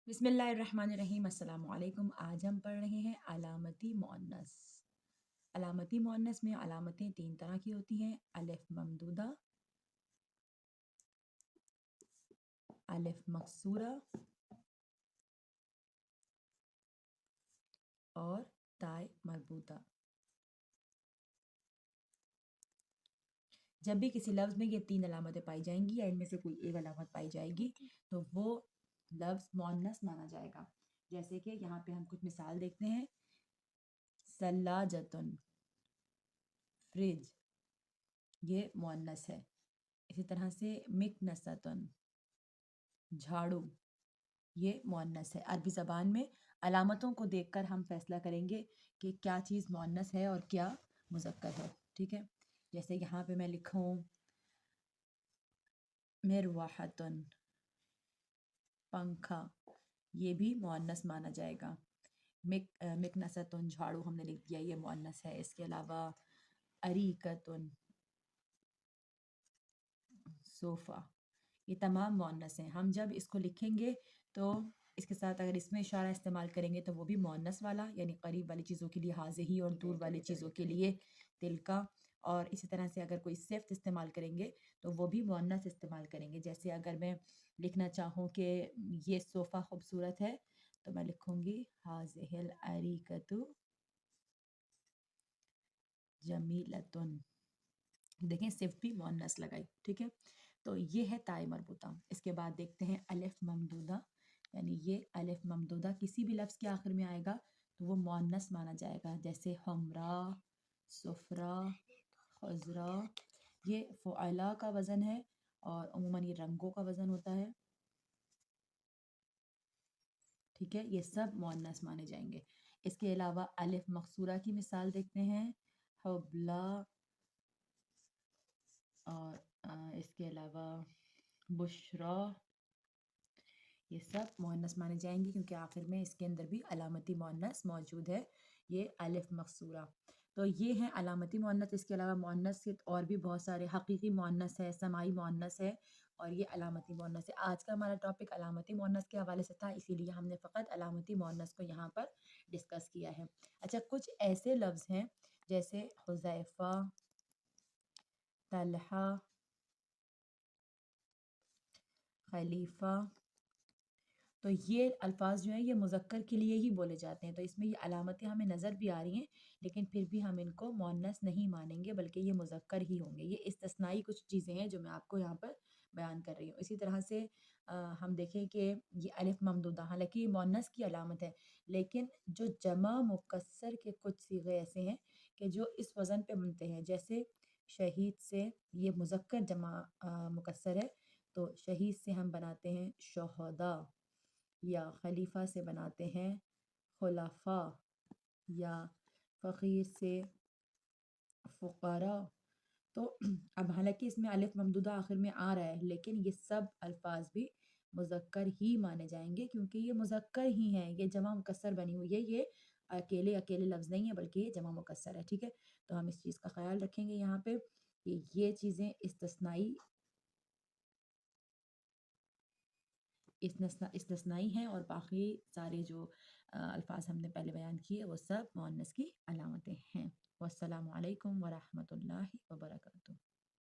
बिस्मिल्लाहिर्रहमानिर्रहीम। अस्सलाम वालेकुम। आज हम पढ़ रहे हैं अलामती मुअन्नस। अलामती मुअन्नस में अलामतें तीन तरह की होती हैं: अलिफ ममदूदा, अलिफ मकसूरा और ताए मरबूता। जब भी किसी लफ्ज़ में ये तीन अलामतें पाई जाएंगी या इनमें से कोई एक अलामत पाई जाएगी तो वो लफ्ज़ मुअन्नस माना जाएगा। जैसे कि यहाँ पे हम कुछ मिसाल देखते हैं: सल्लाजतुन, फ्रिज, ये मुअन्नस है। इसी तरह से मिकनसतुन, झाड़ू, ये मुअन्नस है। अरबी ज़बान में अलामतों को देखकर हम फैसला करेंगे कि क्या चीज़ मुअन्नस है और क्या मुज़क्कर है। ठीक है, जैसे यहाँ पे मैं लिखूँ मिरवाहतुन, पंखा, ये भी मुअन्नस माना जाएगा। मिकनसतुन, झाड़ू हमने लिख दिया, ये मुअन्नस है। इसके अलावा अरीकतुन, सोफ़ा, ये तमाम मुअन्नस हैं। हम जब इसको लिखेंगे तो इसके साथ अगर इसमें इशारा इस्तेमाल करेंगे तो वो भी मुअन्नस वाला, यानी करीब वाली चीज़ों के लिए हाज़िही और दूर वाली चीज़ों के लिए तिलका। और इसी तरह से अगर कोई सिफ्त इस्तेमाल करेंगे तो वो भी मुअन्नस इस्तेमाल करेंगे। जैसे अगर मैं लिखना चाहूँ कि ये सोफ़ा खूबसूरत है तो मैं लिखूँगी हाज़िहिल अरीकतु जमीलतुन। देखें, सिफ्त भी मुअन्नस लगाई। ठीक है, तो ये है ताए मरबूता। इसके बाद देखते हैं अलिफ ममदूदा, यानी ये अलिफ ममदूदा किसी भी लफ्ज़ के आखिर में आएगा तो वो मुअन्नस माना जाएगा। जैसे हमरा, सुफरा, खुजरा, ये फ़ुअला का वज़न है और अमूमन ये रंगों का वज़न होता है। ठीक है, ये सब मुअन्नस माने जाएंगे। इसके अलावा अलिफ मकसूरा की मिसाल देखते हैं: हुबला, और इसके अलावा बुशरा, ये सब मुअन्नस माने जाएंगे क्योंकि आखिर में इसके अंदर भी अलामती मुअन्नस मौजूद है, ये अलिफ मकसूरा। तो ये हैं अलामती मुअन्नस। इसके अलावा मुअन्नस के और भी बहुत सारे हकीकी मुअन्नस है, समाई मुअन्नस है और ये अलामती मुअन्नस है। आज का हमारा टॉपिक अलामती मुअन्नस के हवाले से था, इसीलिए हमने फ़कत अलामती मुअन्नस को यहाँ पर डिस्कस किया है। अच्छा, कुछ ऐसे लफ्ज़ हैं जैसे हुज़ैफ़ा, तलहा, खलीफ़ा, तो ये अल्फाज जो हैं ये मुज़क्कर के लिए ही बोले जाते हैं। तो इसमें ये अलामतें हमें नज़र भी आ रही हैं, लेकिन फिर भी हम इनको मुअन्नस नहीं मानेंगे बल्कि ये मुज़क्कर ही होंगे। ये इस्तिस्नाई कुछ चीज़ें हैं जो मैं आपको यहाँ पर बयान कर रही हूँ। इसी तरह से हम देखें कि ये अलिफ ममदूदा, हालांकि ये मुअन्नस की अलामत है, लेकिन जो जमा मुकस्सर के कुछ सीगे ऐसे हैं कि जो इस वज़न पे बनते हैं। जैसे शहीद से, ये मुज़क्कर जमा मुकस्सर है, तो शहीद से हम बनाते हैं शुहदा, या खलीफा से बनाते हैं खुलाफा, या फ़कीर से फ़ुक़रा। तो अब हालांकि इसमें अलिफ ममदूदा आखिर में आ रहा है, लेकिन ये सब अल्फाज भी मुज़क्कर ही माने जाएंगे क्योंकि ये मुज़क्कर ही हैं। ये जमा मुकस्सर बनी हुई है, ये अकेले अकेले लफ्ज़ नहीं है बल्कि ये जमा मुकस्सर है। ठीक है, तो हम इस चीज़ का ख्याल रखेंगे यहाँ पे कि ये चीज़ें इस्तिस्नाई हैं और बाकी सारे जो अल्फाज हमने पहले बयान किए वो सब मुअन्नस की अलामतें हैं। वस्सलामु अलैकुम वरहमतुल्लाहि वबरकातुहू।